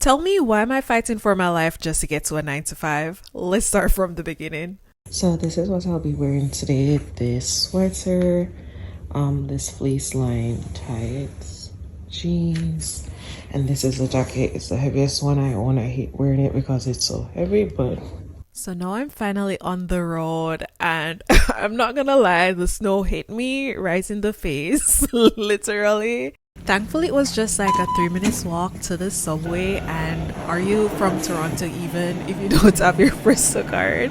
Tell me, why am I fighting for my life just to get to a 9 to 5? Let's start from the beginning. So this is what I'll be wearing today. This sweater, this fleece lined tights, jeans, and this is a jacket. It's the heaviest one I own. I hate wearing it because it's so heavy, but So now I'm finally on the road, and I'm not gonna lie, the snow hit me right in the face, literally. Thankfully, it was just like a 3 minutes walk to the subway. And are you from Toronto even if you don't have your Bristol card?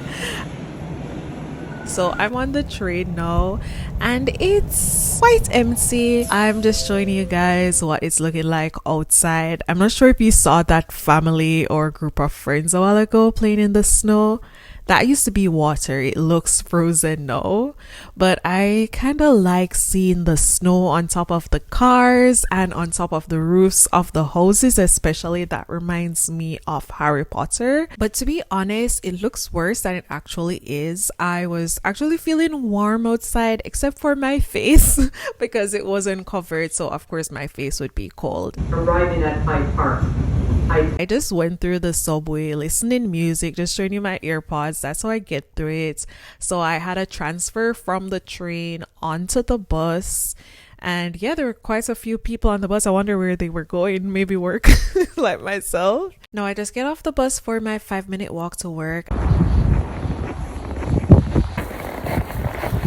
So I'm on the train now and it's quite empty. I'm just showing you guys what it's looking like outside. I'm not sure if you saw that family or group of friends a while ago playing in the snow. That used to be water. It looks frozen now. But I kind of like seeing the snow on top of the cars and on top of the roofs of the houses, especially. That reminds me of Harry Potter. But to be honest, it looks worse than it actually is. I was actually feeling warm outside except for my face because it wasn't covered. So of course my face would be cold. Arriving at Hyde Park. I just went through the subway listening music, just showing you my AirPods. That's how I get through it. So I had a transfer from the train onto the bus. And yeah, there were quite a few people on the bus. I wonder where they were going, maybe work like myself. No, I just get off the bus for my 5 minute walk to work.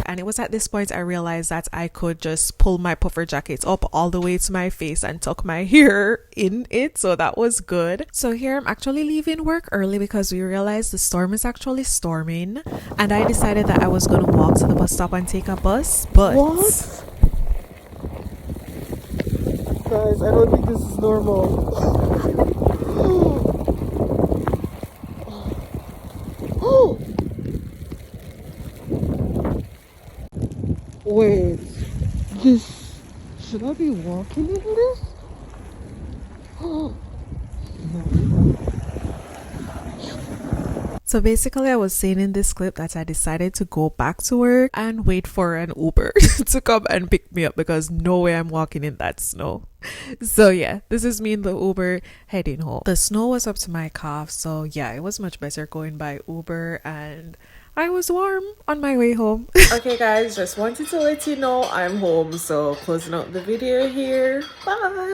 And it was at this point I realized that I could just pull my puffer jacket up all the way to my face and tuck my hair in it. So that was good. So here I'm actually leaving work early because we realized the storm is actually storming. And I decided that I was going to walk to the bus stop and take a bus. But what? Guys, I don't think this is normal. Oh! Wait, this, should I be walking in this? Oh, no. So basically I was saying in this clip that I decided to go back to work and wait for an Uber to come and pick me up because no way I'm walking in that snow. So yeah, this is me in the Uber heading home. The snow was up to my calf, so yeah, it was much better going by Uber and I was warm on my way home. Okay guys, just wanted to let you know I'm home, so closing out the video here. Bye.